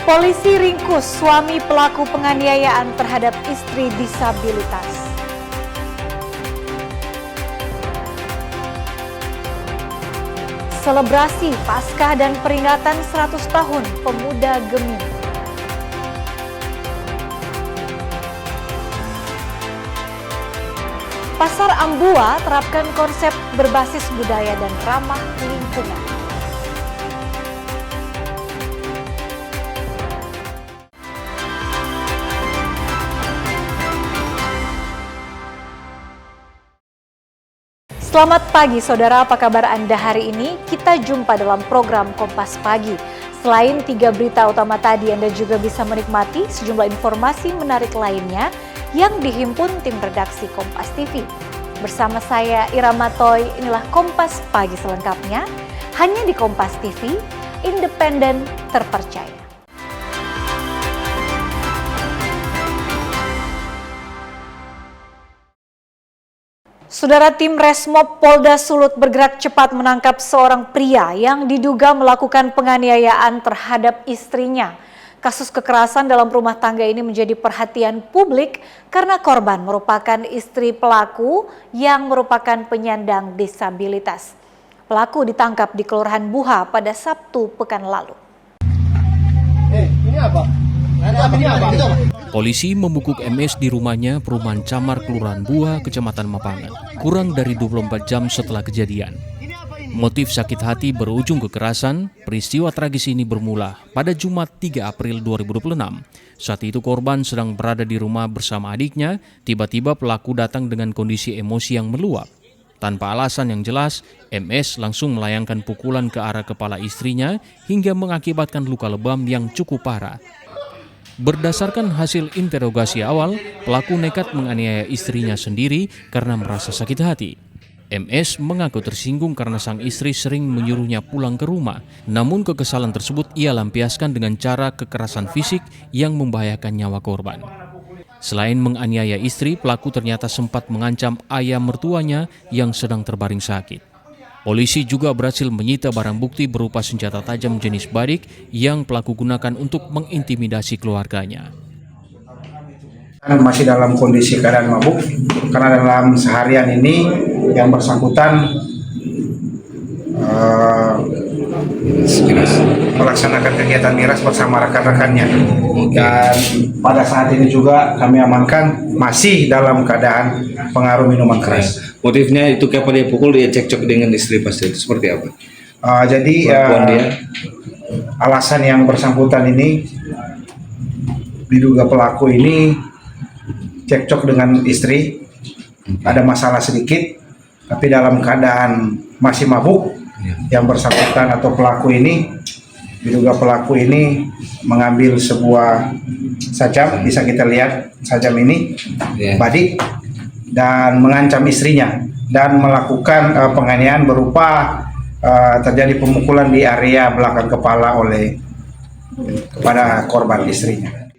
Polisi ringkus suami pelaku penganiayaan terhadap istri disabilitas. Selebrasi Paskah dan peringatan 100 tahun Pemuda Gemini. Pasar Ambua terapkan konsep berbasis budaya dan ramah lingkungan. Selamat pagi saudara, apa kabar Anda hari ini? Kita jumpa dalam program Kompas Pagi. Selain 3 berita utama tadi, Anda juga bisa menikmati sejumlah informasi menarik lainnya yang dihimpun tim redaksi Kompas TV. Bersama saya Irama Toy, inilah Kompas Pagi selengkapnya, hanya di Kompas TV, independen terpercaya. Saudara, tim Resmob Polda Sulut bergerak cepat menangkap seorang pria yang diduga melakukan penganiayaan terhadap istrinya. Kasus kekerasan dalam rumah tangga ini menjadi perhatian publik karena korban merupakan istri pelaku yang merupakan penyandang disabilitas. Pelaku ditangkap di Kelurahan Buha pada Sabtu pekan lalu. Ini apa? Polisi membekuk MS di rumahnya perumahan Camar Kelurahan Buah, Kecamatan Mapangan, kurang dari 24 jam setelah kejadian. Motif sakit hati berujung kekerasan. Peristiwa tragis ini bermula pada Jumat 3 April 2026. Saat itu korban sedang berada di rumah bersama adiknya, tiba-tiba pelaku datang dengan kondisi emosi yang meluap. Tanpa alasan yang jelas, MS langsung melayangkan pukulan ke arah kepala istrinya hingga mengakibatkan luka lebam yang cukup parah. Berdasarkan hasil interogasi awal, pelaku nekat menganiaya istrinya sendiri karena merasa sakit hati. MS mengaku tersinggung karena sang istri sering menyuruhnya pulang ke rumah. Namun kekesalan tersebut ia lampiaskan dengan cara kekerasan fisik yang membahayakan nyawa korban. Selain menganiaya istri, pelaku ternyata sempat mengancam ayah mertuanya yang sedang terbaring sakit. Polisi juga berhasil menyita barang bukti berupa senjata tajam jenis badik yang pelaku gunakan untuk mengintimidasi keluarganya. Masih dalam kondisi keadaan mabuk karena dalam seharian ini yang bersangkutan melaksanakan kegiatan miras bersama rekan-rekannya, dan pada saat ini juga kami amankan masih dalam keadaan pengaruh minuman keras. Motifnya itu kapan dia pukul, dia cekcok dengan istri pasti itu seperti apa? Alasan yang bersangkutan ini diduga pelaku ini cekcok dengan istri, ada masalah sedikit, tapi dalam keadaan masih mabuk. Yang bersangkutan atau pelaku ini, diduga pelaku ini mengambil sebuah sajam, bisa kita lihat sajam ini, badik, dan mengancam istrinya dan melakukan penganiayaan berupa terjadi pemukulan di area belakang kepala kepada korban istrinya.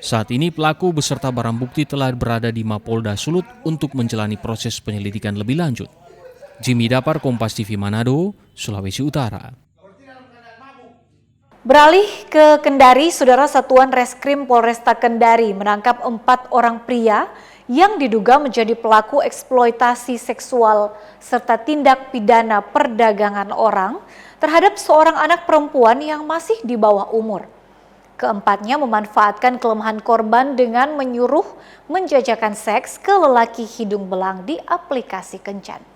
Saat ini pelaku beserta barang bukti telah berada di Mapolda Sulut untuk menjalani proses penyelidikan lebih lanjut. Jimmy Dapar, Kompas TV Manado, Sulawesi Utara. Beralih ke Kendari, Saudara, Satuan Reskrim Polresta Kendari menangkap 4 orang pria yang diduga menjadi pelaku eksploitasi seksual serta tindak pidana perdagangan orang terhadap seorang anak perempuan yang masih di bawah umur. Keempatnya memanfaatkan kelemahan korban dengan menyuruh menjajakan seks ke lelaki hidung belang di aplikasi kencan.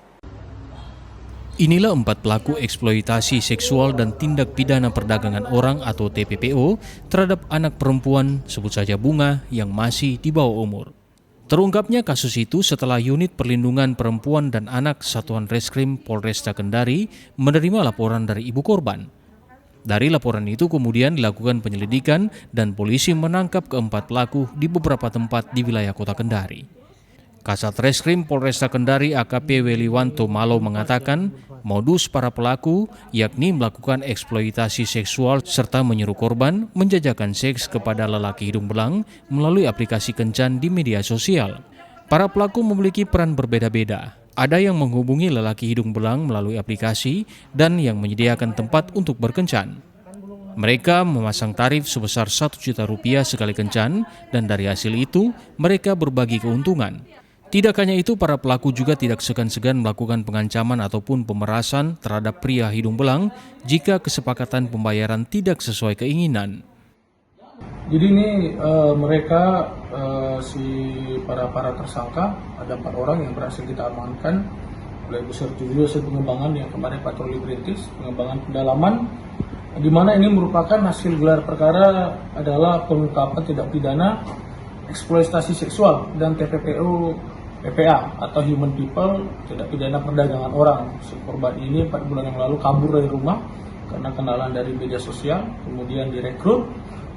Inilah 4 pelaku eksploitasi seksual dan tindak pidana perdagangan orang atau TPPO terhadap anak perempuan, sebut saja Bunga, yang masih di bawah umur. Terungkapnya kasus itu setelah Unit Perlindungan Perempuan dan Anak Satuan Reskrim Polresta Kendari menerima laporan dari ibu korban. Dari laporan itu kemudian dilakukan penyelidikan dan polisi menangkap keempat pelaku di beberapa tempat di wilayah kota Kendari. Kasat Reskrim Polresta Kendari AKP Weliwanto Malo mengatakan modus para pelaku yakni melakukan eksploitasi seksual serta menyuruh korban menjajakan seks kepada lelaki hidung belang melalui aplikasi kencan di media sosial. Para pelaku memiliki peran berbeda-beda. Ada yang menghubungi lelaki hidung belang melalui aplikasi dan yang menyediakan tempat untuk berkencan. Mereka memasang tarif sebesar Rp1 juta sekali kencan dan dari hasil itu mereka berbagi keuntungan. Tidak hanya itu, para pelaku juga tidak segan-segan melakukan pengancaman ataupun pemerasan terhadap pria hidung belang jika kesepakatan pembayaran tidak sesuai keinginan. Jadi ini mereka para tersangka ada 4 orang yang berhasil kita amankan oleh beserta hasil pengembangan yang kemarin patroli perintis, pengembangan pendalaman, di mana ini merupakan hasil gelar perkara adalah pengungkapan tindak pidana eksploitasi seksual dan TPPO PPA atau Human People, tindak pidana perdagangan orang. Si korban ini 4 bulan yang lalu kabur dari rumah karena kenalan dari media sosial, kemudian direkrut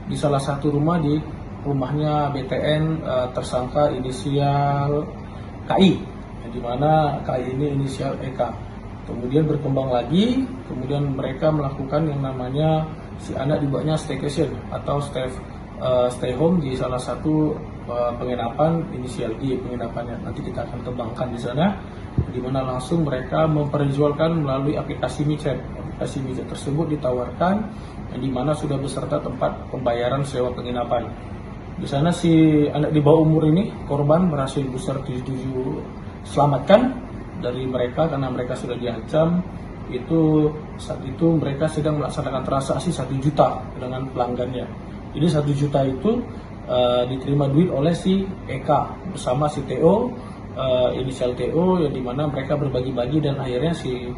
di salah satu rumah di rumahnya BTN tersangka inisial KI, di mana KI ini inisial EK. Kemudian berkembang lagi, kemudian mereka melakukan yang namanya si anak dibawanya staycation atau stay home di salah satu penginapan inisial G penginapannya. Nanti kita akan kembangkan di sana, di mana langsung mereka memperjualkan melalui aplikasi micet. Aplikasi micet tersebut ditawarkan, di mana sudah beserta tempat pembayaran sewa penginapan. Di sana si anak di bawah umur ini korban berhasil selamatkan dari mereka karena mereka sudah diancam. Saat itu mereka sedang melaksanakan transaksi 1 juta dengan pelanggannya. Jadi 1 juta itu diterima duit oleh si Eka bersama si TO, inisial TO, yang dimana mereka berbagi-bagi dan akhirnya si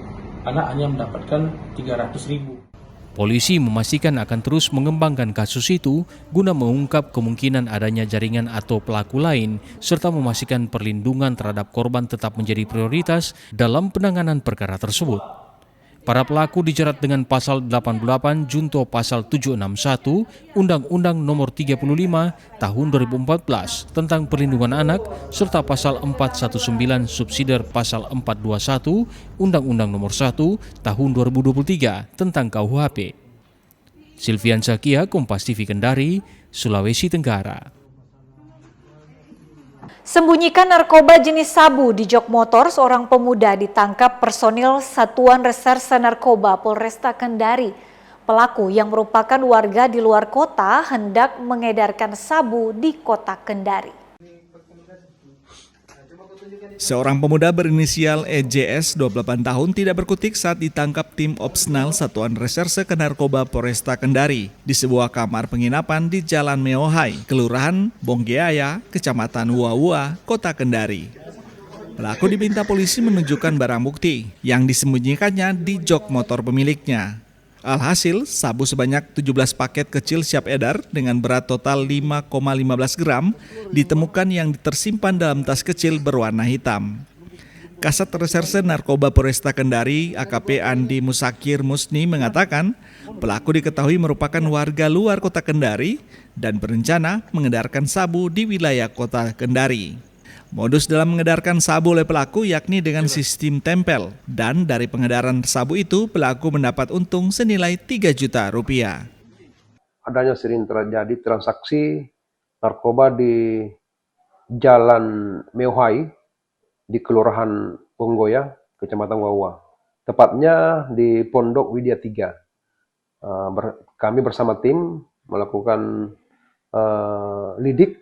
anak hanya mendapatkan 300.000. Polisi memastikan akan terus mengembangkan kasus itu guna mengungkap kemungkinan adanya jaringan atau pelaku lain serta memastikan perlindungan terhadap korban tetap menjadi prioritas dalam penanganan perkara tersebut. Para pelaku dijerat dengan pasal 88 junto pasal 761 Undang-Undang Nomor 35 Tahun 2014 tentang perlindungan anak serta pasal 419 subsidiar pasal 421 Undang-Undang Nomor 1 Tahun 2023 tentang KUHP. Silvian Zakia, Kompas TV Kendari, Sulawesi Tenggara. Sembunyikan narkoba jenis sabu di jok motor, seorang pemuda ditangkap personil Satuan Reserse Narkoba Polresta Kendari. Pelaku yang merupakan warga di luar kota hendak mengedarkan sabu di kota Kendari. Seorang pemuda berinisial EJS 28 tahun tidak berkutik saat ditangkap tim Opsnal Satuan Reserse Narkoba Polresta Kendari di sebuah kamar penginapan di Jalan Meohai, Kelurahan Bonggeaya, Kecamatan Wuawua, Kota Kendari. Pelaku diminta polisi menunjukkan barang bukti yang disembunyikannya di jok motor pemiliknya. Alhasil, sabu sebanyak 17 paket kecil siap edar dengan berat total 5,15 gram ditemukan yang tersimpan dalam tas kecil berwarna hitam. Kasat Reserse Narkoba Polresta Kendari, AKP Andi Musakir Musni mengatakan, pelaku diketahui merupakan warga luar kota Kendari dan berencana mengedarkan sabu di wilayah kota Kendari. Modus dalam mengedarkan sabu oleh pelaku yakni dengan sistem tempel, dan dari pengedaran sabu itu pelaku mendapat untung senilai 3 juta rupiah. Adanya sering terjadi transaksi narkoba di Jalan Meohai di Kelurahan Bonggoya, Kecamatan Wawa. Tepatnya di Pondok Widya 3. Kami bersama tim melakukan lidik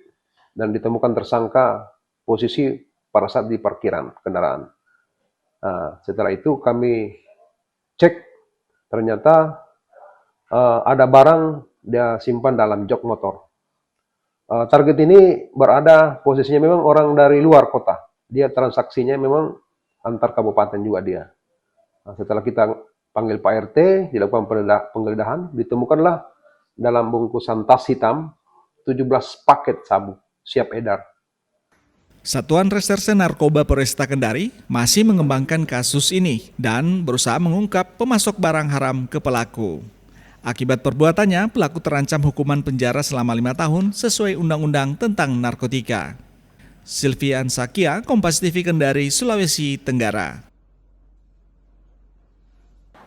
dan ditemukan tersangka posisi pada saat di parkiran kendaraan. Setelah itu kami cek, ternyata ada barang dia simpan dalam jok motor. Target ini berada posisinya memang orang dari luar kota. Dia transaksinya memang antar kabupaten juga dia. Setelah kita panggil Pak RT, dilakukan penggeledahan, ditemukanlah dalam bungkusan tas hitam 17 paket sabu siap edar. Satuan Reserse Narkoba Polresta Kendari masih mengembangkan kasus ini dan berusaha mengungkap pemasok barang haram ke pelaku. Akibat perbuatannya, pelaku terancam hukuman penjara selama 5 tahun sesuai Undang-Undang tentang Narkotika. Silvian Zakia, Kompas TV Kendari, Sulawesi Tenggara.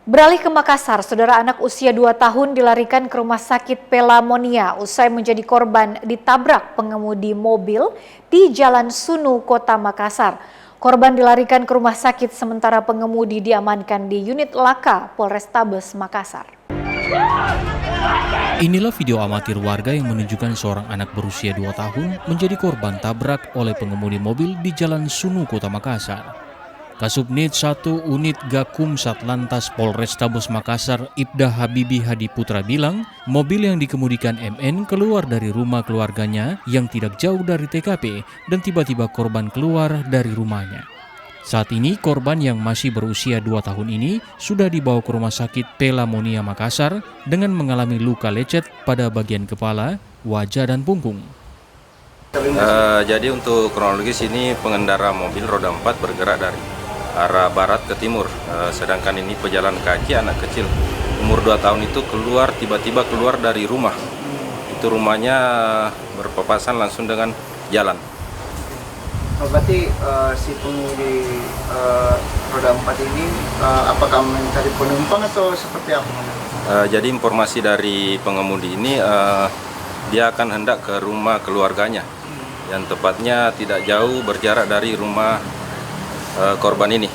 Beralih ke Makassar, saudara anak usia 2 tahun dilarikan ke rumah sakit Pelamonia usai menjadi korban ditabrak pengemudi mobil di Jalan Sunu, Kota Makassar. Korban dilarikan ke rumah sakit sementara pengemudi diamankan di unit laka Polrestabes Makassar. Inilah video amatir warga yang menunjukkan seorang anak berusia 2 tahun menjadi korban tabrak oleh pengemudi mobil di Jalan Sunu, Kota Makassar. Kasubnit 1 Unit Gakum Satlantas Polrestabes Makassar Ibda Habibi Hadi Putra bilang, mobil yang dikemudikan MN keluar dari rumah keluarganya yang tidak jauh dari TKP dan tiba-tiba korban keluar dari rumahnya. Saat ini korban yang masih berusia 2 tahun ini sudah dibawa ke Rumah Sakit Pelamonia Makassar dengan mengalami luka lecet pada bagian kepala, wajah, dan punggung. Jadi untuk kronologis ini pengendara mobil roda 4 bergerak dari arah barat ke timur, sedangkan ini pejalan kaki anak kecil umur 2 tahun itu tiba-tiba keluar dari rumah. Itu rumahnya berpapasan langsung dengan jalan. Berarti si pengemudi roda 4 ini apakah mencari penumpang atau seperti apa? Jadi informasi dari pengemudi ini dia akan hendak ke rumah keluarganya yang tepatnya tidak jauh berjarak dari rumah korban ini.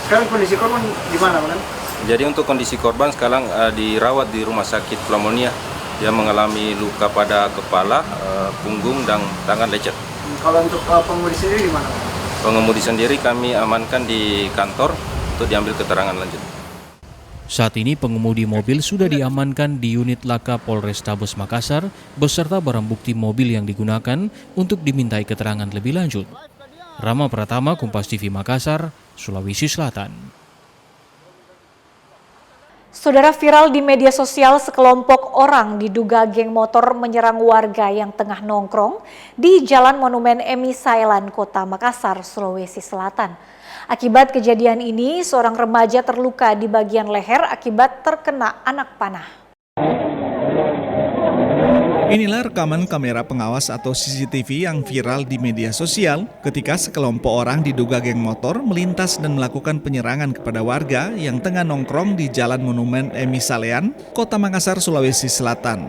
Sekarang kondisi korban di mana, Bang? Jadi untuk kondisi korban sekarang dirawat di Rumah Sakit Pelamonia. Dia mengalami luka pada kepala, punggung, dan tangan lecet. Kalau untuk pengemudi sendiri di mana? Pengemudi sendiri kami amankan di kantor untuk diambil keterangan lanjut. Saat ini pengemudi mobil sudah diamankan di unit Laka Polrestabes Makassar beserta barang bukti mobil yang digunakan untuk dimintai keterangan lebih lanjut. Rama Pratama, Kompas TV Makassar, Sulawesi Selatan. Saudara, viral di media sosial sekelompok orang diduga geng motor menyerang warga yang tengah nongkrong di Jalan Monumen Emi Sailan, Kota Makassar, Sulawesi Selatan. Akibat kejadian ini, seorang remaja terluka di bagian leher akibat terkena anak panah. Inilah rekaman kamera pengawas atau CCTV yang viral di media sosial ketika sekelompok orang diduga geng motor melintas dan melakukan penyerangan kepada warga yang tengah nongkrong di Jalan Monumen Emi Sailan, Kota Makassar, Sulawesi Selatan.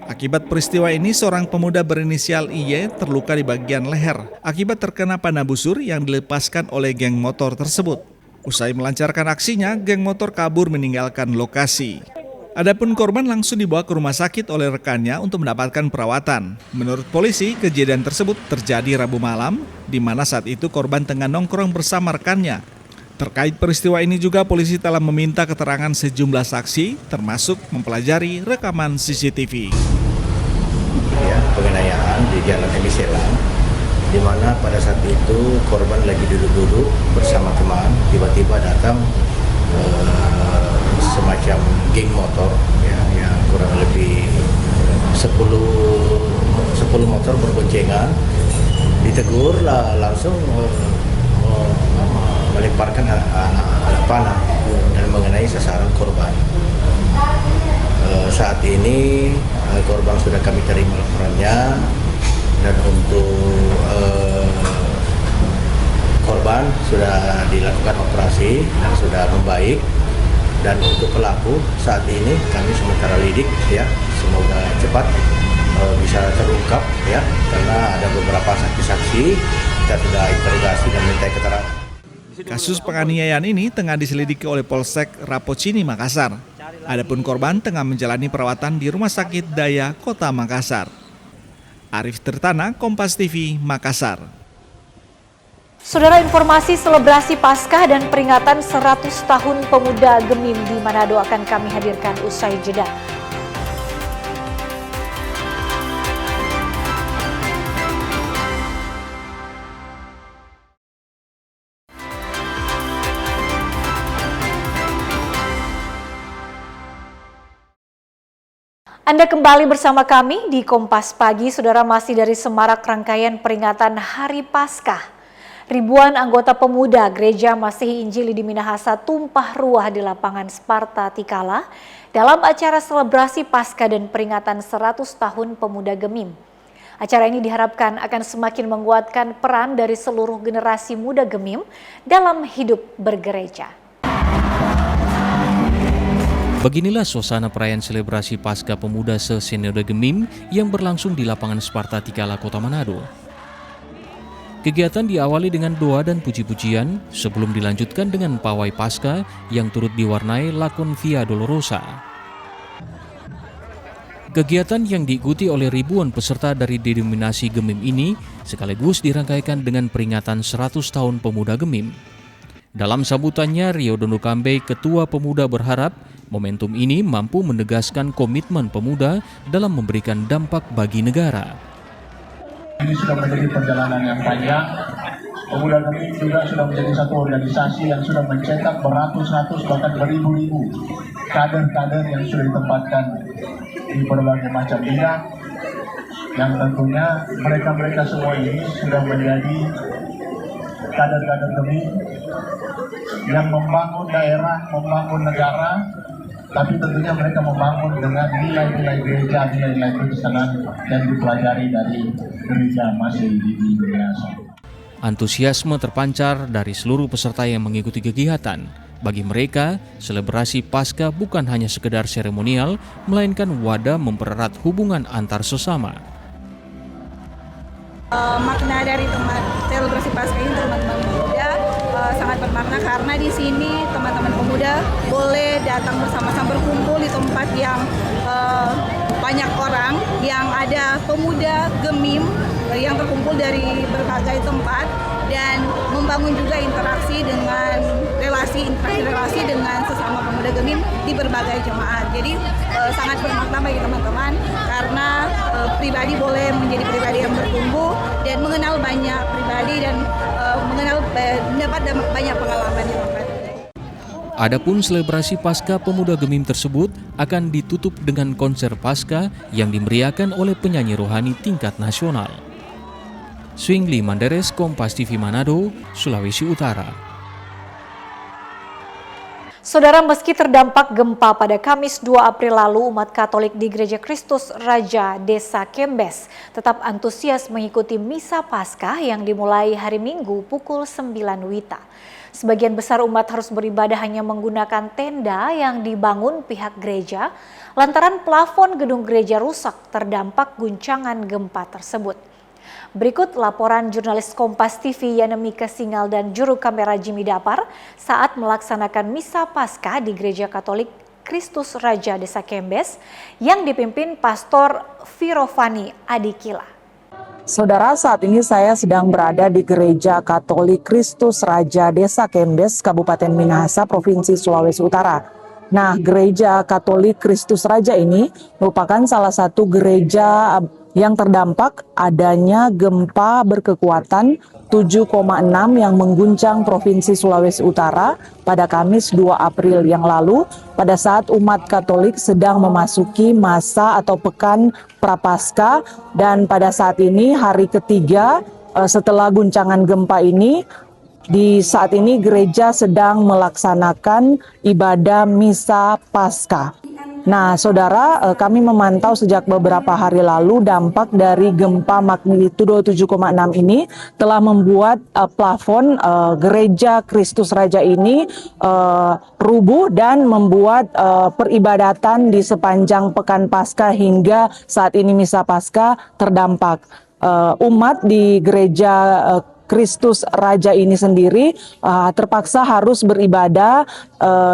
Akibat peristiwa ini, seorang pemuda berinisial IY terluka di bagian leher akibat terkena panah busur yang dilepaskan oleh geng motor tersebut. Usai melancarkan aksinya, geng motor kabur meninggalkan lokasi. Adapun korban langsung dibawa ke rumah sakit oleh rekannya untuk mendapatkan perawatan. Menurut polisi, kejadian tersebut terjadi Rabu malam, di mana saat itu korban tengah nongkrong bersama rekannya. Terkait peristiwa ini juga polisi telah meminta keterangan sejumlah saksi, termasuk mempelajari rekaman CCTV. Ya, penganiayaan di Jalan Emi Sailan, di mana pada saat itu korban lagi duduk-duduk bersama teman, tiba-tiba datang semacam geng motor ya, yang kurang lebih 10 motor berboncengan, ditegur lah langsung melemparkan anak panah dan mengenai sasaran korban. Saat ini korban sudah kami terima laporannya, dan untuk korban sudah dilakukan operasi dan sudah membaik. Dan untuk pelaku saat ini kami sementara lidik ya, semoga cepat bisa terungkap ya, karena ada beberapa saksi-saksi kita sudah interogasi dan minta keterangan. Kasus penganiayaan ini tengah diselidiki oleh Polsek Rapocini Makassar. Adapun korban tengah menjalani perawatan di Rumah Sakit Daya Kota Makassar. Arif Tirtana, Kompas TV, Makassar. Saudara, informasi selebrasi Paskah dan peringatan 100 tahun Pemuda Gemim di Manado akan kami hadirkan usai jeda. Anda kembali bersama kami di Kompas Pagi. Saudara, masih dari semarak rangkaian peringatan Hari Paskah. Ribuan anggota pemuda Gereja Masihi Injili di Minahasa tumpah ruah di lapangan Sparta Tikala dalam acara selebrasi Paskah dan peringatan 100 tahun Pemuda Gemim. Acara ini diharapkan akan semakin menguatkan peran dari seluruh generasi muda Gemim dalam hidup bergereja. Beginilah suasana perayaan selebrasi Paskah Pemuda se-Sinode Gemim yang berlangsung di lapangan Sparta Tikala, Kota Manado. Kegiatan diawali dengan doa dan puji-pujian sebelum dilanjutkan dengan pawai Paskah yang turut diwarnai lakon Via Dolorosa. Kegiatan yang diikuti oleh ribuan peserta dari denominasi Gemim ini sekaligus dirangkaikan dengan peringatan 100 tahun Pemuda Gemim. Dalam sambutannya, Rio Dondokambe, Ketua Pemuda, berharap momentum ini mampu menegaskan komitmen pemuda dalam memberikan dampak bagi negara. Ini sudah menjadi perjalanan yang panjang. Pemuda Gemim juga sudah menjadi satu organisasi yang sudah mencetak beratus-ratus bahkan beribu-ribu kader-kader yang sudah ditempatkan di berbagai macam bidang, yang tentunya mereka semua ini sudah menjadi kader-kader Gemim yang membangun daerah, membangun negara, tapi tentunya mereka membangun dengan nilai-nilai gereja, nilai-nilai Kristenan yang dipelajari dari gereja masih di Indonesia. Antusiasme terpancar dari seluruh peserta yang mengikuti kegiatan. Bagi mereka, selebrasi Paskah bukan hanya sekedar seremonial, melainkan wadah mempererat hubungan antar sesama. Makna dari selebrasi Paskah ini teman-teman pemuda sangat bermakna karena di sini teman-teman pemuda boleh datang bersama-sama berkumpul di tempat yang banyak orang, yang ada pemuda Gemim yang terkumpul dari berbagai tempat dan membangun juga interaksi relasi dengan sesama pemuda Gemim di berbagai jemaat. Jadi sangat bermakna bagi teman-teman karena pribadi boleh menjadi pribadi yang bertumbuh dan mengenal banyak pribadi dan mendapat banyak pengalaman di tempat. Adapun selebrasi Paskah Pemuda Gemim tersebut akan ditutup dengan konser Paskah yang dimeriahkan oleh penyanyi rohani tingkat nasional. Swingli Manderes, Kompas TV Manado, Sulawesi Utara. Saudara, meski terdampak gempa pada Kamis 2 April lalu, umat Katolik di Gereja Kristus Raja Desa Kembes tetap antusias mengikuti Misa Paskah yang dimulai hari Minggu pukul 9 WITA. Sebagian besar umat harus beribadah hanya menggunakan tenda yang dibangun pihak gereja lantaran plafon gedung gereja rusak terdampak guncangan gempa tersebut. Berikut laporan jurnalis Kompas TV Yanemika Singal dan juru kamera Jimmy Dapar saat melaksanakan Misa Paskah di Gereja Katolik Kristus Raja Desa Kembes yang dipimpin Pastor Firofani Adikila. Saudara, saat ini saya sedang berada di Gereja Katolik Kristus Raja Desa Kembes, Kabupaten Minahasa, Provinsi Sulawesi Utara. Nah, Gereja Katolik Kristus Raja ini merupakan salah satu gereja yang terdampak adanya gempa berkekuatan 7,6 yang mengguncang Provinsi Sulawesi Utara pada Kamis 2 April yang lalu pada saat umat Katolik sedang memasuki masa atau pekan Prapaskah, dan pada saat ini hari ketiga setelah guncangan gempa ini. Di saat ini gereja sedang melaksanakan ibadah Misa Paskah. Nah, saudara, kami memantau sejak beberapa hari lalu dampak dari gempa magnitudo 7,6 ini telah membuat plafon Gereja Kristus Raja ini rubuh dan membuat peribadatan di sepanjang pekan Paskah hingga saat ini Misa Paskah terdampak. Umat di Gereja Kristus Raja ini sendiri terpaksa harus beribadah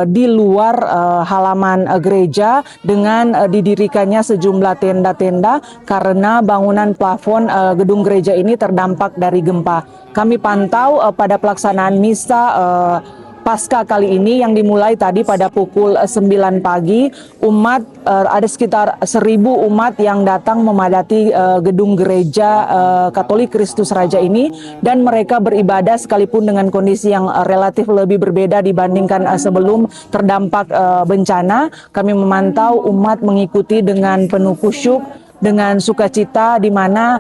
di luar halaman gereja dengan didirikannya sejumlah tenda-tenda karena bangunan plafon gedung gereja ini terdampak dari gempa. Kami pantau pada pelaksanaan misa Paskah kali ini yang dimulai tadi pada pukul 9 pagi, umat ada sekitar 1.000 umat yang datang memadati gedung gereja Katolik Kristus Raja ini, dan mereka beribadah sekalipun dengan kondisi yang relatif lebih berbeda dibandingkan sebelum terdampak bencana. Kami memantau umat mengikuti dengan penuh khusyuk, dengan sukacita, di mana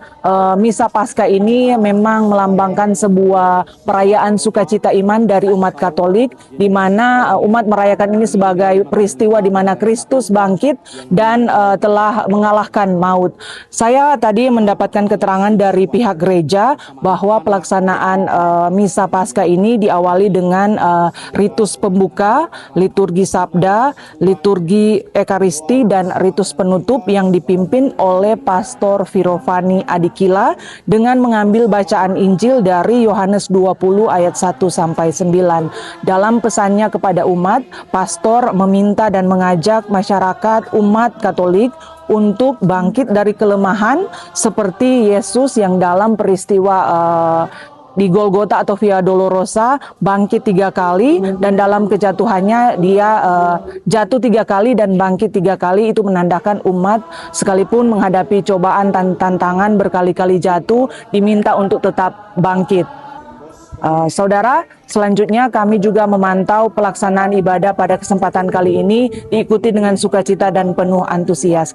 Misa Paskah ini memang melambangkan sebuah perayaan sukacita iman dari umat Katolik, di mana umat merayakan ini sebagai peristiwa di mana Kristus bangkit dan telah mengalahkan maut. Saya tadi mendapatkan keterangan dari pihak gereja bahwa pelaksanaan Misa Paskah ini diawali dengan ritus pembuka, liturgi sabda, liturgi ekaristi, dan ritus penutup yang dipimpin oleh Pastor Firofani Adikila dengan mengambil bacaan Injil dari Yohanes 20 ayat 1-9. Dalam pesannya kepada umat, Pastor meminta dan mengajak masyarakat umat Katolik untuk bangkit dari kelemahan seperti Yesus yang dalam peristiwa di Golgota atau Via Dolorosa bangkit 3 kali, dan dalam kejatuhannya dia jatuh 3 kali dan bangkit 3 kali. Itu menandakan umat sekalipun menghadapi cobaan dan tantangan berkali-kali jatuh diminta untuk tetap bangkit. Saudara, selanjutnya kami juga memantau pelaksanaan ibadah pada kesempatan kali ini diikuti dengan sukacita dan penuh antusias.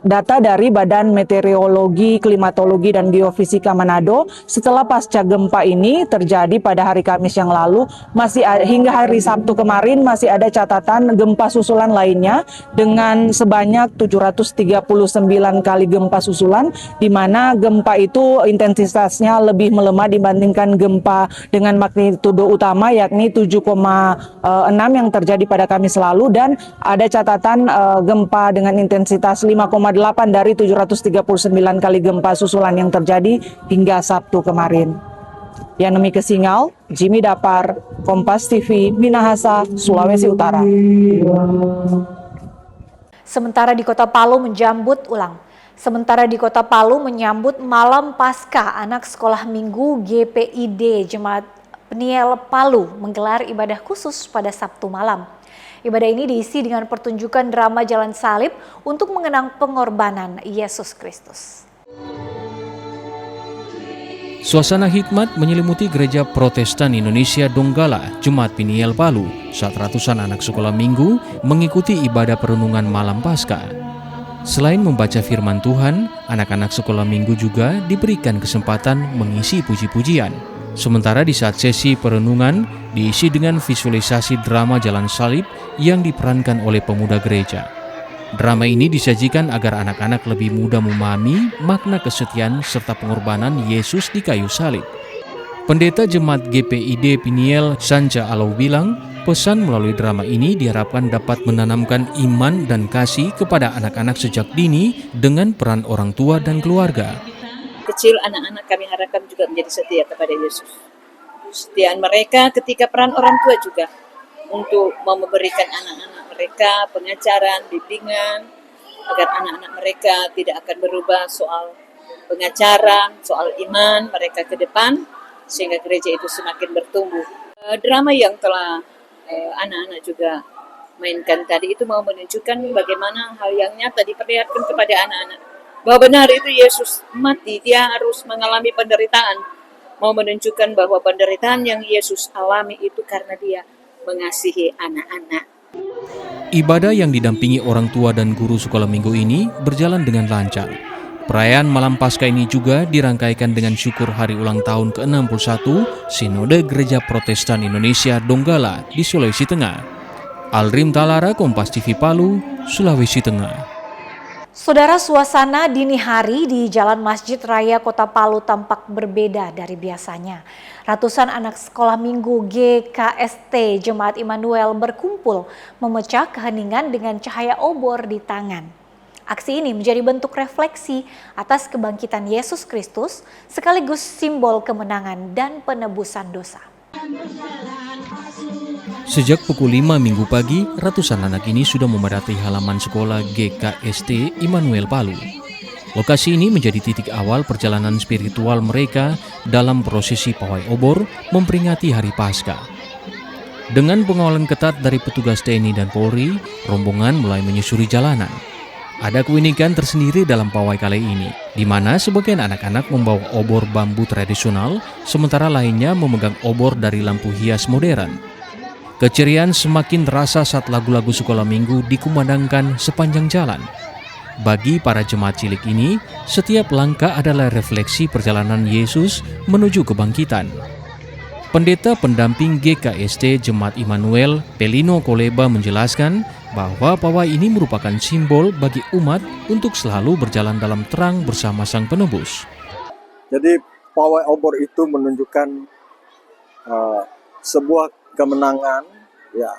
Data dari Badan Meteorologi, Klimatologi, dan Geofisika Manado, setelah pasca gempa ini terjadi pada hari Kamis yang lalu, hingga hari Sabtu kemarin masih ada catatan gempa susulan lainnya dengan sebanyak 739 kali gempa susulan, di mana gempa itu intensitasnya lebih melemah dibandingkan gempa dengan magnitudo utama yakni 7,6 yang terjadi pada Kamis lalu, dan ada catatan gempa dengan intensitas 5,8 dari 739 kali gempa susulan yang terjadi hingga Sabtu kemarin. Yanemi Kesingal, Jimmy Dapar, Kompas TV, Minahasa, Sulawesi Utara. Sementara di Kota Palu menyambut Malam Paskah, anak sekolah minggu GPID Jemaat Peniel Palu menggelar ibadah khusus pada Sabtu malam. Ibadah ini diisi dengan pertunjukan drama Jalan Salib untuk mengenang pengorbanan Yesus Kristus. Suasana hikmat menyelimuti Gereja Protestan Indonesia Donggala, Jemaat Peniel Palu, saat ratusan anak sekolah minggu mengikuti ibadah perenungan Malam Paskah. Selain membaca firman Tuhan, anak-anak sekolah minggu juga diberikan kesempatan mengisi puji-pujian. Sementara di saat sesi perenungan diisi dengan visualisasi drama Jalan Salib yang diperankan oleh pemuda gereja. Drama ini disajikan agar anak-anak lebih mudah memahami makna kesetiaan serta pengorbanan Yesus di kayu salib. Pendeta Jemaat GPID Peniel Sanja Alau bilang, pesan melalui drama ini diharapkan dapat menanamkan iman dan kasih kepada anak-anak sejak dini dengan peran orang tua dan keluarga. Kecil anak-anak kami harapkan juga menjadi setia kepada Yesus. Kesetiaan mereka ketika peran orang tua juga untuk memberikan anak-anak mereka pengajaran, bimbingan, agar anak-anak mereka tidak akan berubah soal pengajaran, soal iman mereka ke depan, sehingga gereja itu semakin bertumbuh. Drama yang telah anak-anak juga mainkan tadi itu mau menunjukkan bagaimana hal yang nyata diperlihatkan kepada anak-anak. Bahwa benar itu Yesus mati, dia harus mengalami penderitaan. Mau menunjukkan bahwa penderitaan yang Yesus alami itu karena dia mengasihi anak-anak. Ibadah yang didampingi orang tua dan guru sekolah minggu ini berjalan dengan lancar. Perayaan Malam Paskah ini juga dirangkaikan dengan syukur hari ulang tahun ke-61 Sinode Gereja Protestan Indonesia Donggala di Sulawesi Tengah. Alrim Talara, Kompas TV Palu, Sulawesi Tengah. Saudara, suasana dini hari di Jalan Masjid Raya Kota Palu tampak berbeda dari biasanya. Ratusan anak sekolah minggu GKST Jemaat Immanuel berkumpul memecah keheningan dengan cahaya obor di tangan. Aksi ini menjadi bentuk refleksi atas kebangkitan Yesus Kristus sekaligus simbol kemenangan dan penebusan dosa. Sejak pukul 5 Minggu pagi, ratusan anak ini sudah memadati halaman sekolah GKST Immanuel Palu. Lokasi ini menjadi titik awal perjalanan spiritual mereka dalam prosesi pawai obor memperingati Hari Paskah. Dengan pengawalan ketat dari petugas TNI dan Polri, rombongan mulai menyusuri jalanan. Ada keunikan tersendiri dalam pawai kali ini, di mana sebagian anak-anak membawa obor bambu tradisional, sementara lainnya memegang obor dari lampu hias modern. Keceriaan semakin terasa saat lagu-lagu sekolah minggu dikumandangkan sepanjang jalan. Bagi para jemaat cilik ini, setiap langkah adalah refleksi perjalanan Yesus menuju kebangkitan. Pendeta pendamping GKST Jemaat Immanuel, Pelino Koleba menjelaskan bahwa pawai ini merupakan simbol bagi umat untuk selalu berjalan dalam terang bersama Sang Penebus. Jadi pawai obor itu menunjukkan sebuah kemenangan, ya,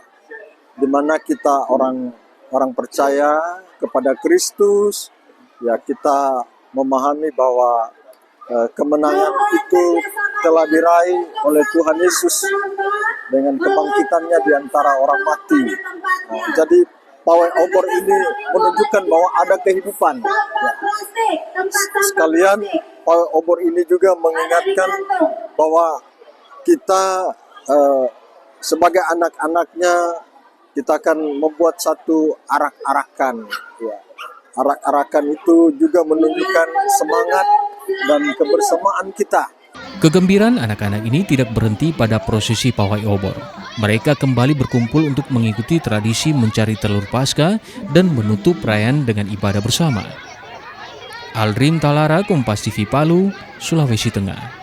di mana kita orang percaya kepada Kristus, ya, kita memahami bahwa kemenangan itu telah diraih oleh Tuhan Yesus dengan kebangkitannya di antara orang mati. Jadi pawai obor ini menunjukkan bahwa ada kehidupan. Ya. Sekalian pawai obor ini juga mengingatkan bahwa kita sebagai anak-anaknya kita akan membuat satu arak-arakan. Ya. Arak-arakan itu juga menunjukkan semangat dan kebersamaan kita. Kegembiraan anak-anak ini tidak berhenti pada prosesi pawai obor. Mereka kembali berkumpul untuk mengikuti tradisi mencari telur Paskah dan menutup perayaan dengan ibadah bersama. Aldrin Talara, Kompas TV Palu, Sulawesi Tengah.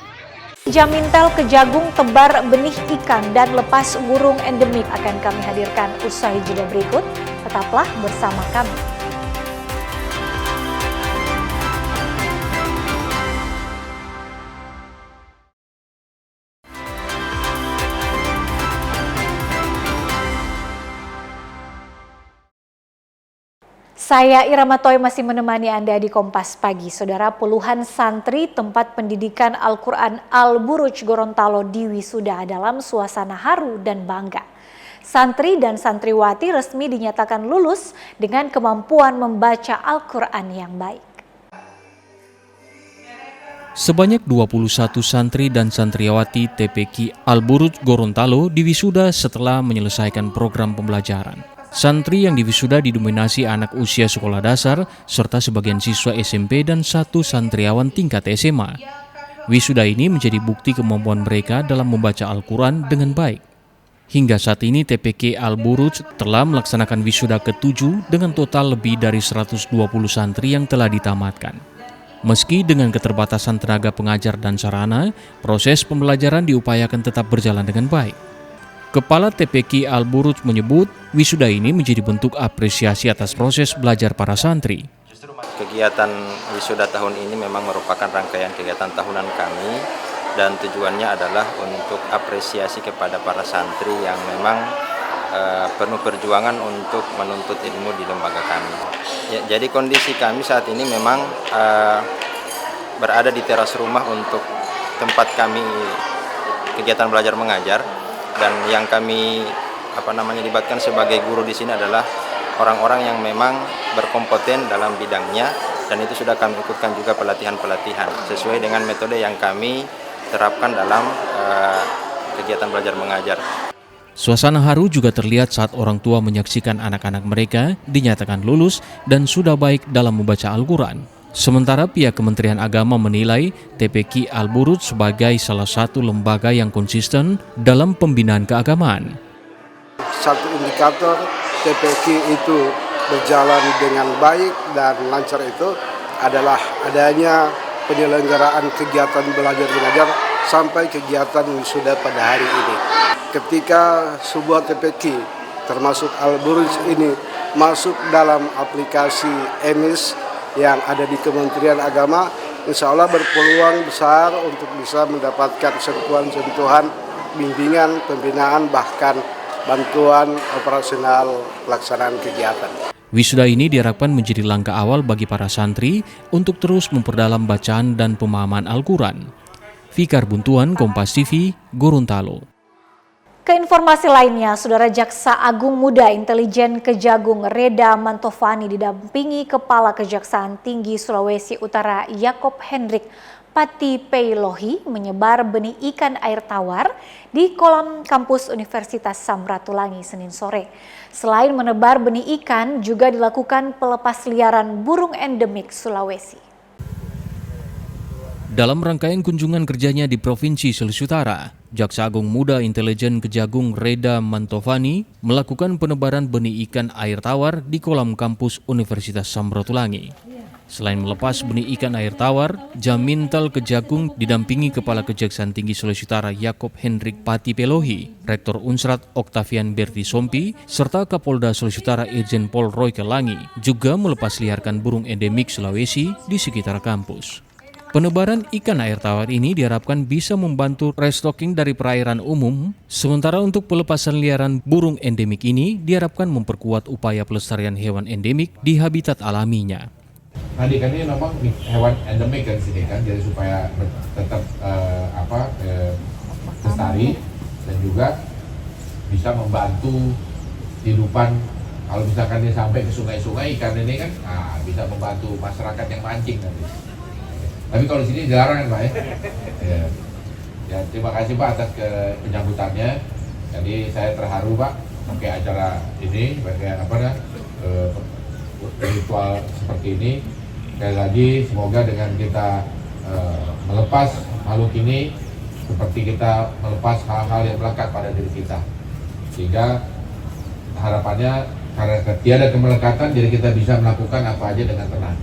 Jamintel Kejagung tebar benih ikan dan lepas burung endemik akan kami hadirkan usai jeda berikut. Tetaplah bersama kami. Saya Irama Toy masih menemani Anda di Kompas Pagi. Saudara, puluhan santri tempat pendidikan Al-Quran Al-Buruj Gorontalo di wisuda dalam suasana haru dan bangga. Santri dan santriwati resmi dinyatakan lulus dengan kemampuan membaca Al-Quran yang baik. Sebanyak 21 santri dan santriwati TPQ Al-Buruj Gorontalo diwisuda setelah menyelesaikan program pembelajaran. Santri yang diwisuda didominasi anak usia sekolah dasar serta sebagian siswa SMP dan satu santriawan tingkat SMA. Wisuda ini menjadi bukti kemampuan mereka dalam membaca Al-Quran dengan baik. Hingga saat ini TPQ Al-Buruj telah melaksanakan wisuda ke-7 dengan total lebih dari 120 santri yang telah ditamatkan. Meski dengan keterbatasan tenaga pengajar dan sarana, proses pembelajaran diupayakan tetap berjalan dengan baik. Kepala TPQ Al-Buruj menyebut wisuda ini menjadi bentuk apresiasi atas proses belajar para santri. Kegiatan wisuda tahun ini memang merupakan rangkaian kegiatan tahunan kami dan tujuannya adalah untuk apresiasi kepada para santri yang memang penuh perjuangan untuk menuntut ilmu di lembaga kami. Ya, jadi kondisi kami saat ini memang berada di teras rumah untuk tempat kami kegiatan belajar mengajar. Dan yang kami libatkan sebagai guru di sini adalah orang-orang yang memang berkompeten dalam bidangnya, dan itu sudah kami ikutkan juga pelatihan-pelatihan sesuai dengan metode yang kami terapkan dalam kegiatan belajar mengajar. Suasana haru juga terlihat saat orang tua menyaksikan anak-anak mereka dinyatakan lulus dan sudah baik dalam membaca Al-Quran. Sementara pihak Kementerian Agama menilai TPQ Al-Buruj sebagai salah satu lembaga yang konsisten dalam pembinaan keagamaan. Satu indikator TPQ itu berjalan dengan baik dan lancar itu adalah adanya penyelenggaraan kegiatan belajar mengajar sampai kegiatan wisuda pada hari ini. Ketika sebuah TPQ termasuk Al-Buruj ini masuk dalam aplikasi EMIS yang ada di Kementerian Agama, insya Allah berpeluang besar untuk bisa mendapatkan sentuhan-sentuhan bimbingan, pembinaan, bahkan bantuan operasional pelaksanaan kegiatan. Wisuda ini diharapkan menjadi langkah awal bagi para santri untuk terus memperdalam bacaan dan pemahaman Al-Quran. Fikar Buntuan, Kompas TV, Gorontalo. Keinformasi lainnya, Saudara Jaksa Agung Muda Intelijen Kejagung Reda Mantovani didampingi Kepala Kejaksaan Tinggi Sulawesi Utara Yakob Hendrik Pati Peilohi menyebar benih ikan air tawar di kolam kampus Universitas Samratulangi Senin sore. Selain menebar benih ikan, juga dilakukan pelepas liaran burung endemik Sulawesi. Dalam rangkaian kunjungan kerjanya di Provinsi Sulawesi Utara, Jaksa Agung Muda Intelijen Kejagung Reda Mantovani melakukan penebaran benih ikan air tawar di kolam kampus Universitas Samratulangi. Selain melepas benih ikan air tawar, Jamintel Kejagung didampingi Kepala Kejaksaan Tinggi Sulawesi Utara Yakob Hendrik Pati Peilohi, Rektor Unsrat Oktavian Berti Sompi, serta Kapolda Sulawesi Utara Irjen Pol Roy Kelangi juga melepas liarkan burung endemik Sulawesi di sekitar kampus. Penebaran ikan air tawar ini diharapkan bisa membantu restocking dari perairan umum, sementara untuk pelepasan liaran burung endemik ini diharapkan memperkuat upaya pelestarian hewan endemik di habitat alaminya. Nah, ikan ini memang hewan endemik kan sini kan, jadi supaya tetap lestari dan juga bisa membantu kehidupan Kalau misalkan dia sampai ke sungai-sungai ikan ini kan bisa membantu masyarakat yang mancing nanti. Tapi kalau di sini jarang kan Pak ya. Ya, terima kasih Pak atas penyambutannya. Jadi saya terharu Pak pakai acara ini, pakai ritual seperti ini. Sekali lagi semoga dengan kita melepas makhluk ini seperti kita melepas hal-hal yang melekat pada diri kita. Sehingga harapannya karena tiada kemelekatan, jadi kita bisa melakukan apa aja dengan tenang.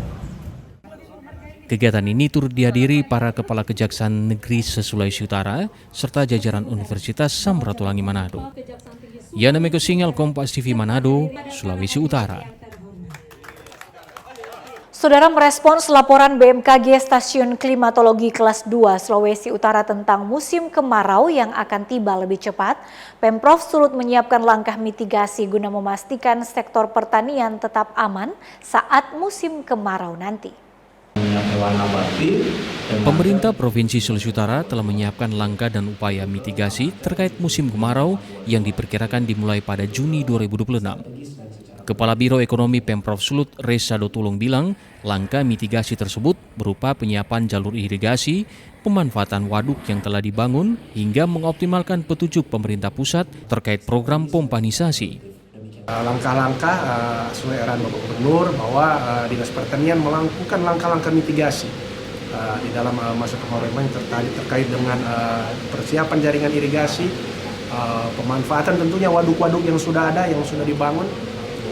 Kegiatan ini turut dihadiri para Kepala Kejaksaan Negeri se-Sulawesi Utara serta jajaran Universitas Samratulangi Manado. Yana Meko Singal, Kompas TV Manado, Sulawesi Utara. Saudara, merespons laporan BMKG Stasiun Klimatologi Kelas 2 Sulawesi Utara tentang musim kemarau yang akan tiba lebih cepat, Pemprov Sulut menyiapkan langkah mitigasi guna memastikan sektor pertanian tetap aman saat musim kemarau nanti. Pemerintah Provinsi Sulawesi Utara telah menyiapkan langkah dan upaya mitigasi terkait musim kemarau yang diperkirakan dimulai pada Juni 2026. Kepala Biro Ekonomi Pemprov Sulut, Reza Dotulung bilang, langkah mitigasi tersebut berupa penyiapan jalur irigasi, pemanfaatan waduk yang telah dibangun, hingga mengoptimalkan petunjuk pemerintah pusat terkait program pompanisasi. Langkah-langkah sesuai arahan Bapak Gubernur bahwa Dinas Pertanian melakukan langkah-langkah mitigasi di dalam masa kemarau yang terkait dengan persiapan jaringan irigasi, pemanfaatan tentunya waduk-waduk yang sudah ada, yang sudah dibangun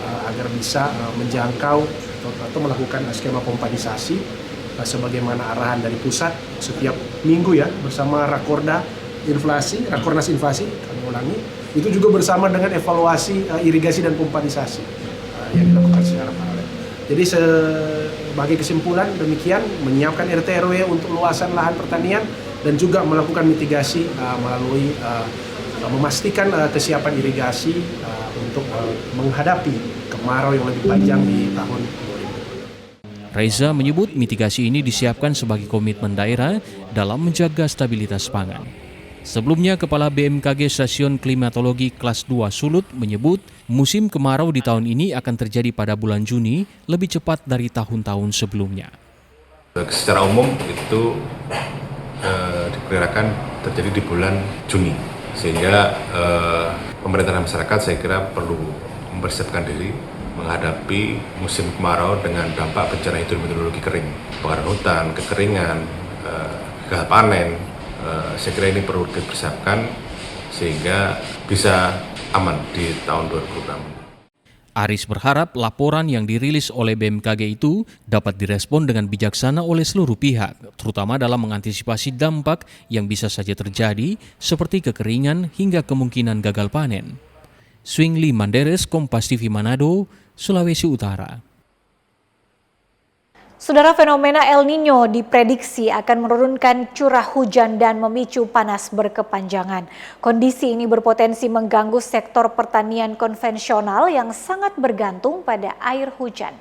agar bisa menjangkau atau melakukan skema pompanisasi sebagaimana arahan dari pusat setiap minggu ya bersama Rakornas Inflasi, kami ulangi, itu juga bersama dengan evaluasi irigasi dan pompanisasi yang dilakukan secara paralel. Jadi sebagai kesimpulan demikian, menyiapkan RT RW untuk luasan lahan pertanian dan juga melakukan mitigasi melalui memastikan kesiapan irigasi untuk menghadapi kemarau yang lebih panjang di tahun 2020. Reza menyebut mitigasi ini disiapkan sebagai komitmen daerah dalam menjaga stabilitas pangan. Sebelumnya, Kepala BMKG Stasiun Klimatologi Kelas 2 Sulut menyebut musim kemarau di tahun ini akan terjadi pada bulan Juni, lebih cepat dari tahun-tahun sebelumnya. Secara umum itu diperkirakan terjadi di bulan Juni, sehingga pemerintah dan masyarakat saya kira perlu mempersiapkan diri menghadapi musim kemarau dengan dampak bencana hidrometeorologi kering, kebakaran hutan, kekeringan, gagal panen. Saya kira ini perlu dipersiapkan sehingga bisa aman di tahun 2026. Aris berharap laporan yang dirilis oleh BMKG itu dapat direspon dengan bijaksana oleh seluruh pihak, terutama dalam mengantisipasi dampak yang bisa saja terjadi seperti kekeringan hingga kemungkinan gagal panen. Swingli Manderes, Kompas TV Manado, Sulawesi Utara. Saudara, fenomena El Nino diprediksi akan menurunkan curah hujan dan memicu panas berkepanjangan. Kondisi ini berpotensi mengganggu sektor pertanian konvensional yang sangat bergantung pada air hujan.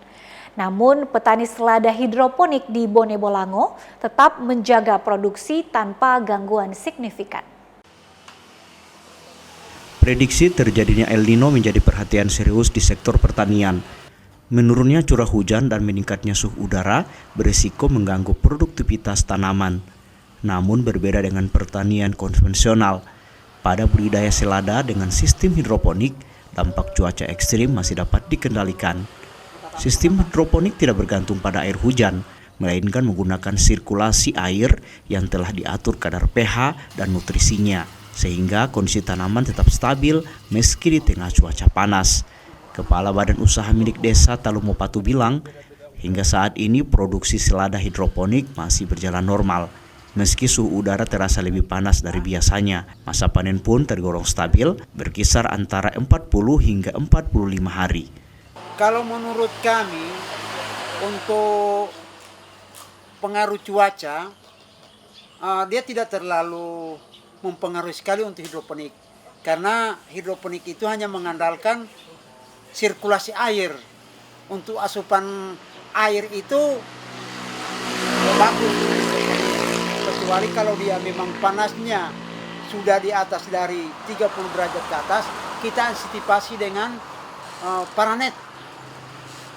Namun, petani selada hidroponik di Bone Bolango tetap menjaga produksi tanpa gangguan signifikan. Prediksi terjadinya El Nino menjadi perhatian serius di sektor pertanian. Menurunnya curah hujan dan meningkatnya suhu udara berisiko mengganggu produktivitas tanaman. Namun berbeda dengan pertanian konvensional, pada budidaya selada dengan sistem hidroponik, dampak cuaca ekstrim masih dapat dikendalikan. Sistem hidroponik tidak bergantung pada air hujan, melainkan menggunakan sirkulasi air yang telah diatur kadar pH dan nutrisinya, sehingga kondisi tanaman tetap stabil meski di tengah cuaca panas. Kepala Badan Usaha Milik Desa Talumopatu bilang, hingga saat ini produksi selada hidroponik masih berjalan normal. Meski suhu udara terasa lebih panas dari biasanya, masa panen pun tergolong stabil, berkisar antara 40 hingga 45 hari. Kalau menurut kami, untuk pengaruh cuaca, dia tidak terlalu mempengaruhi sekali untuk hidroponik. Karena hidroponik itu hanya mengandalkan sirkulasi air. Untuk asupan air itu bagus, kecuali kalau dia memang panasnya sudah di atas dari 30 derajat ke atas, kita antisipasi dengan paranet.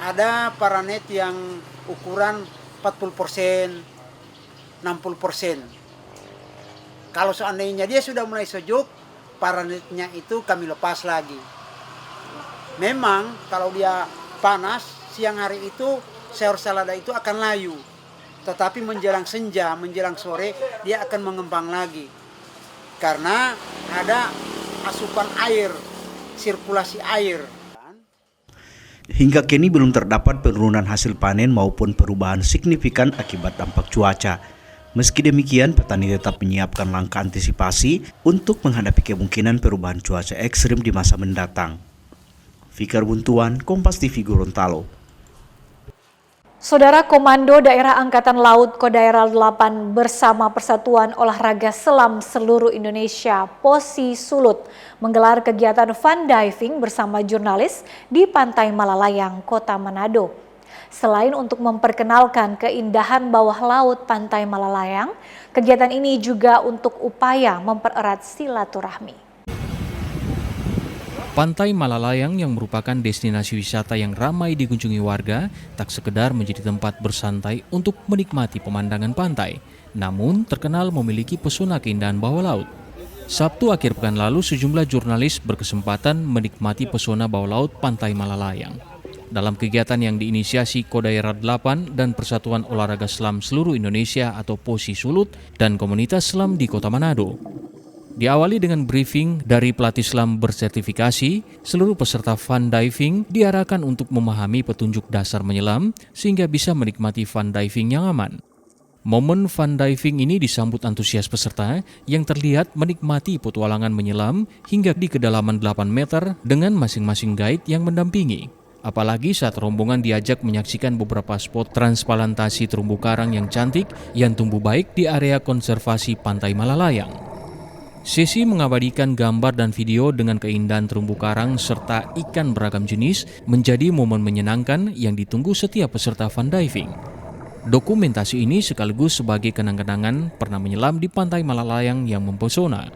Ada paranet yang ukuran 40%, 60%. Kalau seandainya dia sudah mulai sejuk, paranetnya itu kami lepas lagi. Memang kalau dia panas, siang hari itu sayur salada itu akan layu. Tetapi menjelang senja, menjelang sore, dia akan mengembang lagi. Karena ada asupan air, sirkulasi air. Hingga kini belum terdapat penurunan hasil panen maupun perubahan signifikan akibat dampak cuaca. Meski demikian, petani tetap menyiapkan langkah antisipasi untuk menghadapi kemungkinan perubahan cuaca ekstrim di masa mendatang. Fikar Buntuan, Kompas TV Gorontalo. Saudara Komando Daerah Angkatan Laut Kodaeral 8 bersama Persatuan Olahraga Selam Seluruh Indonesia POSI Sulut menggelar kegiatan fun diving bersama jurnalis di Pantai Malalayang, Kota Manado. Selain untuk memperkenalkan keindahan bawah laut Pantai Malalayang, kegiatan ini juga untuk upaya mempererat silaturahmi. Pantai Malalayang yang merupakan destinasi wisata yang ramai dikunjungi warga tak sekedar menjadi tempat bersantai untuk menikmati pemandangan pantai, namun terkenal memiliki pesona keindahan bawah laut. Sabtu akhir pekan lalu sejumlah jurnalis berkesempatan menikmati pesona bawah laut Pantai Malalayang. Dalam kegiatan yang diinisiasi Kodaeral 8 dan Persatuan Olahraga Selam Seluruh Indonesia atau POSI Sulut dan komunitas selam di Kota Manado. Diawali dengan briefing dari pelatih selam bersertifikasi, seluruh peserta fun diving diarahkan untuk memahami petunjuk dasar menyelam sehingga bisa menikmati fun diving yang aman. Momen fun diving ini disambut antusias peserta yang terlihat menikmati petualangan menyelam hingga di kedalaman 8 meter dengan masing-masing guide yang mendampingi. Apalagi saat rombongan diajak menyaksikan beberapa spot transplantasi terumbu karang yang cantik yang tumbuh baik di area konservasi Pantai Malalayang. Sesi mengabadikan gambar dan video dengan keindahan terumbu karang serta ikan beragam jenis menjadi momen menyenangkan yang ditunggu setiap peserta fun diving. Dokumentasi ini sekaligus sebagai kenang-kenangan pernah menyelam di Pantai Malalayang yang mempesona.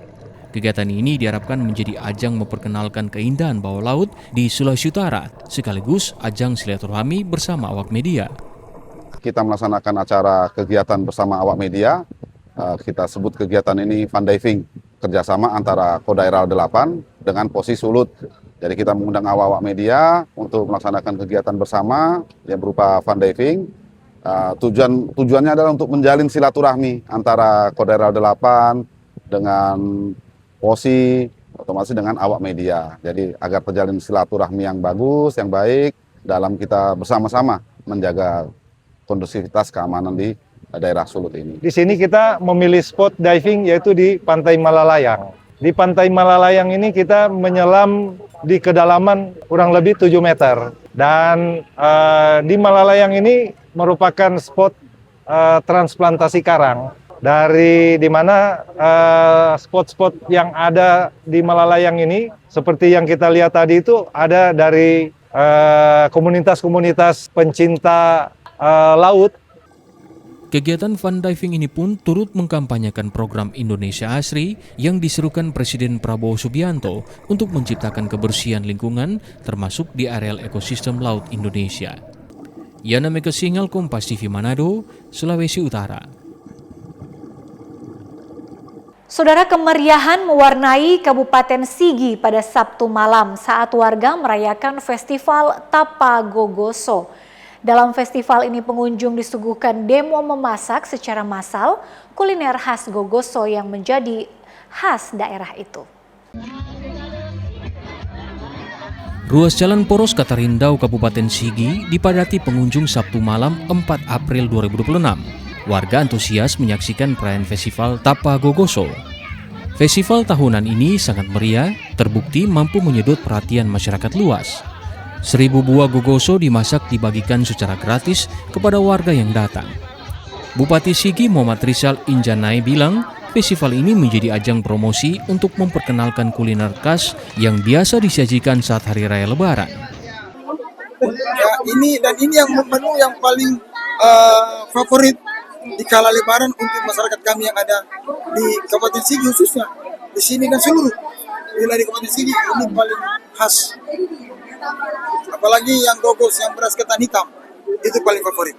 Kegiatan ini diharapkan menjadi ajang memperkenalkan keindahan bawah laut di Sulawesi Utara, sekaligus ajang silaturahmi bersama awak media. Kita melaksanakan acara kegiatan bersama awak media. Kita sebut kegiatan ini fun diving, kerjasama antara Kodaeral 8 dengan POSI Sulut. Jadi kita mengundang awak media untuk melaksanakan kegiatan bersama yang berupa fun diving. Tujuannya adalah untuk menjalin silaturahmi antara Kodaeral 8 dengan POSI, otomatis dengan awak media. Jadi agar terjalin silaturahmi yang bagus, yang baik dalam kita bersama-sama menjaga kondusivitas keamanan di daerah Sulut ini. Di sini kita memilih spot diving yaitu di Pantai Malalayang. Di Pantai Malalayang ini kita menyelam di kedalaman kurang lebih 7 meter. Dan di Malalayang ini merupakan spot transplantasi karang. Dari di mana spot-spot yang ada di Malalayang ini, seperti yang kita lihat tadi itu ada dari komunitas-komunitas pencinta laut. Kegiatan fun diving ini pun turut mengkampanyekan program Indonesia Asri yang diserukan Presiden Prabowo Subianto untuk menciptakan kebersihan lingkungan termasuk di areal ekosistem laut Indonesia. Yana Mega Singal, Kompas TV Manado, Sulawesi Utara. Saudara, kemeriahan mewarnai Kabupaten Sigi pada Sabtu malam saat warga merayakan Festival Tapa Gogoso. Dalam festival ini pengunjung disuguhkan demo memasak secara massal kuliner khas Gogoso yang menjadi khas daerah itu. Ruas Jalan Poros Katarindau Kabupaten Sigi dipadati pengunjung Sabtu malam 4 April 2026. Warga antusias menyaksikan perayaan Festival Tapa Gogoso. Festival tahunan ini sangat meriah, terbukti mampu menyedot perhatian masyarakat luas. 1000 buah gogoso dimasak dibagikan secara gratis kepada warga yang datang. Bupati Sigi Muhammad Rizal Injanai bilang, festival ini menjadi ajang promosi untuk memperkenalkan kuliner khas yang biasa disajikan saat hari raya Lebaran. Ya, ini yang menu yang paling favorit di kala Lebaran untuk masyarakat kami yang ada di Kabupaten Sigi khususnya di sini dan seluruh wilayah di Kabupaten Sigi ini paling khas. Apalagi yang gogos, yang beras ketan hitam, itu paling favorit.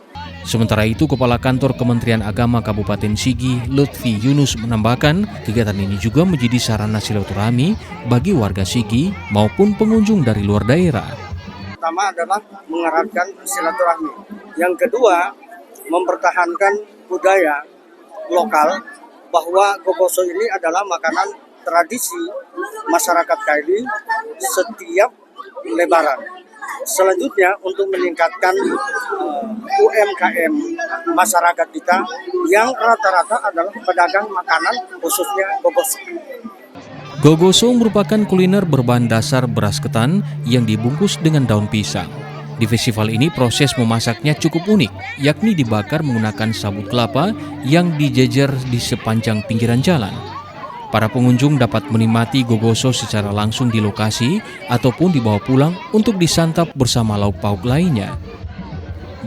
Sementara itu, Kepala Kantor Kementerian Agama Kabupaten Sigi, Lutfi Yunus menambahkan, kegiatan ini juga menjadi sarana silaturahmi bagi warga Sigi maupun pengunjung dari luar daerah. Pertama adalah mengeratkan silaturahmi. Yang kedua, mempertahankan budaya lokal bahwa gogoso ini adalah makanan tradisi masyarakat Kaili setiap Lebaran. Selanjutnya untuk meningkatkan UMKM masyarakat kita yang rata-rata adalah pedagang makanan khususnya gogoso. Gogoso merupakan kuliner berbahan dasar beras ketan yang dibungkus dengan daun pisang. Di festival ini proses memasaknya cukup unik, yakni dibakar menggunakan sabut kelapa yang dijejer di sepanjang pinggiran jalan. Para pengunjung dapat menikmati gogoso secara langsung di lokasi ataupun dibawa pulang untuk disantap bersama lauk pauk lainnya.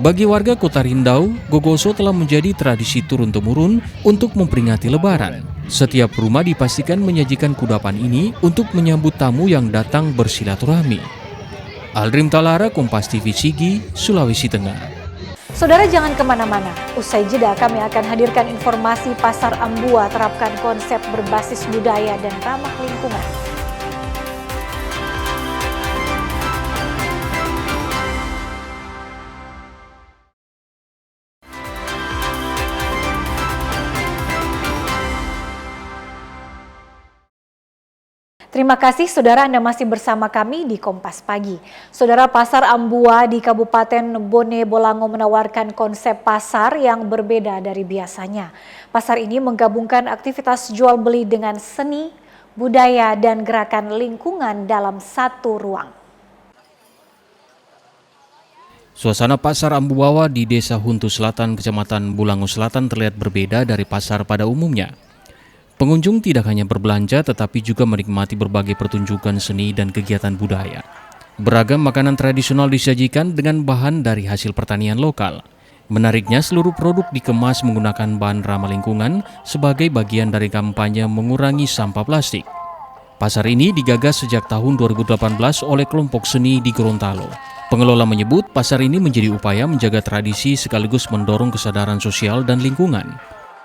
Bagi warga Kota Rindau, gogoso telah menjadi tradisi turun-temurun untuk memperingati Lebaran. Setiap rumah dipastikan menyajikan kudapan ini untuk menyambut tamu yang datang bersilaturahmi. Aldrim Talara, Kompas TV Sigi, Sulawesi Tengah. Saudara jangan kemana-mana, usai jeda kami akan hadirkan informasi Pasar Ambua terapkan konsep berbasis budaya dan ramah lingkungan. Terima kasih saudara Anda masih bersama kami di Kompas Pagi. Saudara, Pasar Ambua di Kabupaten Bone Bolango menawarkan konsep pasar yang berbeda dari biasanya. Pasar ini menggabungkan aktivitas jual beli dengan seni, budaya, dan gerakan lingkungan dalam satu ruang. Suasana Pasar Ambuawa di Desa Huntu Selatan, Kecamatan Bolango Selatan terlihat berbeda dari pasar pada umumnya. Pengunjung tidak hanya berbelanja tetapi juga menikmati berbagai pertunjukan seni dan kegiatan budaya. Beragam makanan tradisional disajikan dengan bahan dari hasil pertanian lokal. Menariknya, seluruh produk dikemas menggunakan bahan ramah lingkungan sebagai bagian dari kampanye mengurangi sampah plastik. Pasar ini digagas sejak tahun 2018 oleh kelompok seni di Gorontalo. Pengelola menyebut pasar ini menjadi upaya menjaga tradisi sekaligus mendorong kesadaran sosial dan lingkungan.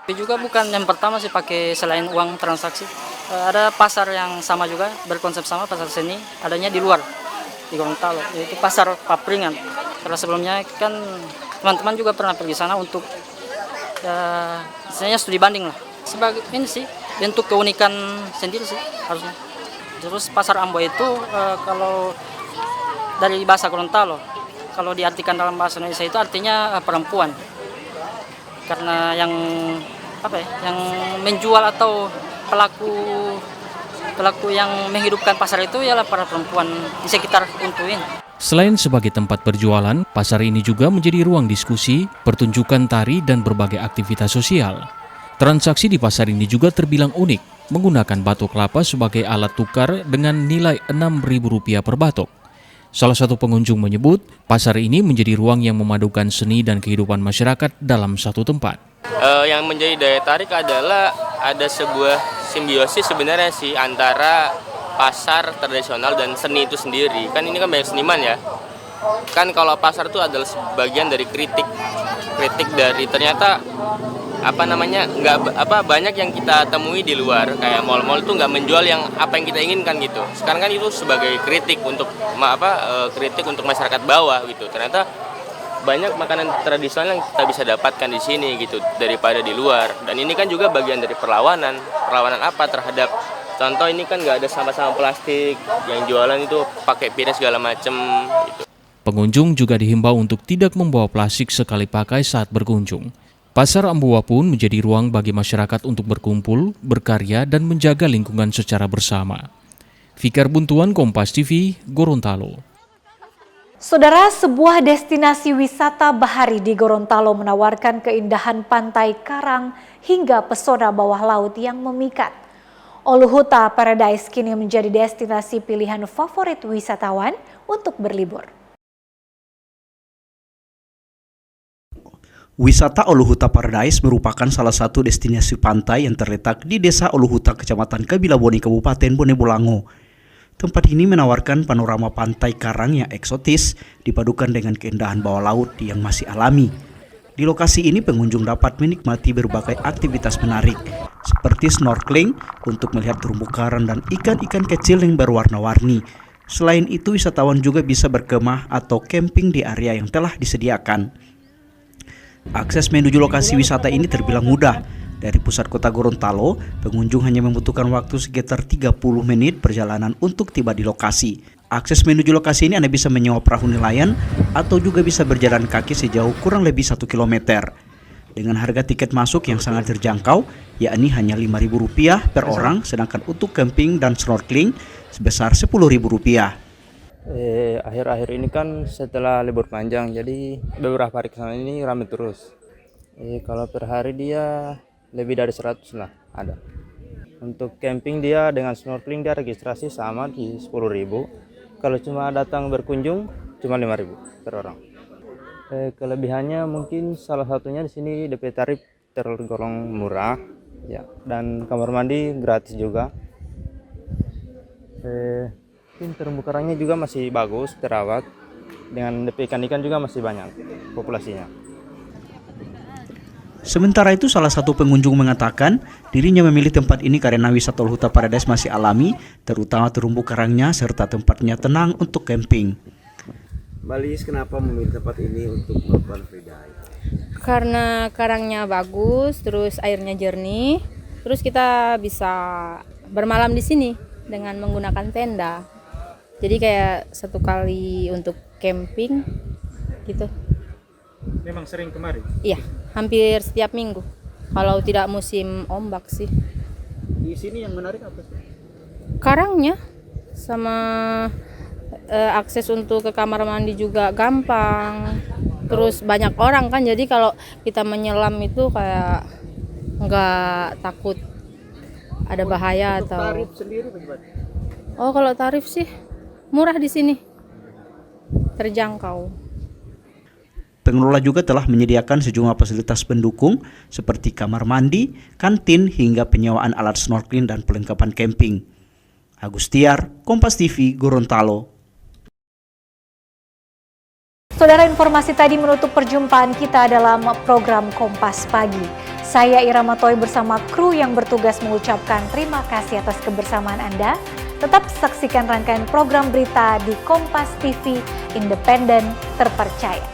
Tapi juga bukan yang pertama sih pakai selain uang transaksi. Ada pasar yang sama juga, berkonsep sama, pasar seni, adanya di luar, di Gorontalo, yaitu pasar Papringan. Karena sebelumnya kan teman-teman juga pernah pergi sana untuk istilahnya studi banding lah. Sebagai ini sih, bentuk keunikan sendiri sih harusnya. Terus pasar Ambua itu kalau dari bahasa Gorontalo, kalau diartikan dalam bahasa Indonesia itu artinya perempuan. Karena yang menjual atau pelaku yang menghidupkan pasar itu ialah para perempuan di sekitar Huntu ini. Selain sebagai tempat berjualan, pasar ini juga menjadi ruang diskusi, pertunjukan tari dan berbagai aktivitas sosial. Transaksi di pasar ini juga terbilang unik, menggunakan batok kelapa sebagai alat tukar dengan nilai Rp6.000 per batok. Salah satu pengunjung menyebut, pasar ini menjadi ruang yang memadukan seni dan kehidupan masyarakat dalam satu tempat. Yang menjadi daya tarik adalah ada sebuah simbiosis sebenarnya sih antara pasar tradisional dan seni itu sendiri. Kan ini kan banyak seniman ya. Kan kalau pasar itu adalah sebagian dari kritik dari ternyata banyak yang kita temui di luar, kayak mal-mal itu nggak menjual yang apa yang kita inginkan gitu. Sekarang kan itu sebagai kritik untuk masyarakat bawah gitu. Ternyata banyak makanan tradisional yang kita bisa dapatkan di sini gitu daripada di luar. Dan ini kan juga bagian dari perlawanan apa terhadap, contoh ini kan nggak ada sampah-sampah plastik, yang jualan itu pakai piring segala macem gitu. Pengunjung juga dihimbau untuk tidak membawa plastik sekali pakai saat berkunjung. Pasar Ambua pun menjadi ruang bagi masyarakat untuk berkumpul, berkarya, dan menjaga lingkungan secara bersama. Fikar Buntuan, Kompas TV, Gorontalo. Saudara, sebuah destinasi wisata bahari di Gorontalo menawarkan keindahan pantai karang hingga pesona bawah laut yang memikat. Oluhuta Paradise kini menjadi destinasi pilihan favorit wisatawan untuk berlibur. Wisata Oluhuta Paradise merupakan salah satu destinasi pantai yang terletak di Desa Oluhuta, Kecamatan Kabilaboni, Kabupaten Bone Bolango. Tempat ini menawarkan panorama pantai karang yang eksotis dipadukan dengan keindahan bawah laut yang masih alami. Di lokasi ini pengunjung dapat menikmati berbagai aktivitas menarik seperti snorkeling untuk melihat terumbu karang dan ikan-ikan kecil yang berwarna-warni. Selain itu, wisatawan juga bisa berkemah atau camping di area yang telah disediakan. Akses menuju lokasi wisata ini terbilang mudah. Dari pusat kota Gorontalo, pengunjung hanya membutuhkan waktu sekitar 30 menit perjalanan untuk tiba di lokasi. Akses menuju lokasi ini Anda bisa menyewa perahu nelayan atau juga bisa berjalan kaki sejauh kurang lebih 1 km. Dengan harga tiket masuk yang sangat terjangkau, yakni hanya Rp5.000 per orang, sedangkan untuk camping dan snorkeling sebesar Rp10.000. Akhir-akhir ini kan setelah libur panjang, jadi beberapa hari kesana ini ramai terus. Kalau per hari dia lebih dari 100 lah ada. Untuk camping dia dengan snorkeling dia registrasi sama di 10.000. Kalau cuma datang berkunjung cuma 5.000 per orang. Kelebihannya mungkin salah satunya di sini DP tarif tergolong murah ya, dan kamar mandi gratis juga. Terumbu karangnya juga masih bagus, terawat. Dengan DP ikan-ikan juga masih banyak populasinya. Sementara itu, salah satu pengunjung mengatakan dirinya memilih tempat ini karena wisata Huta Paradise masih alami, terutama terumbu karangnya serta tempatnya tenang untuk camping. Balis, kenapa memilih tempat ini untuk melakukan free dive? Karena karangnya bagus, terus airnya jernih, terus kita bisa bermalam di sini dengan menggunakan tenda. Jadi kayak satu kali untuk camping gitu. Memang sering kemari? Iya, hampir setiap minggu. Kalau tidak musim ombak sih. Di sini yang menarik apa sih? Karangnya sama akses untuk ke kamar mandi juga gampang. Terus banyak orang kan, jadi kalau kita menyelam itu kayak nggak takut ada bahaya untuk atau. Tarif sendiri bagaimana? Oh, kalau tarif sih murah di sini, terjangkau. Pengelola juga telah menyediakan sejumlah fasilitas pendukung seperti kamar mandi, kantin, hingga penyewaan alat snorkeling dan perlengkapan camping. Agus Tiar, Kompas TV, Gorontalo. Saudara, informasi tadi menutup perjumpaan kita dalam program Kompas Pagi. Saya Irama Toy bersama kru yang bertugas mengucapkan terima kasih atas kebersamaan Anda. Tetap saksikan rangkaian program berita di Kompas TV, independen, terpercaya.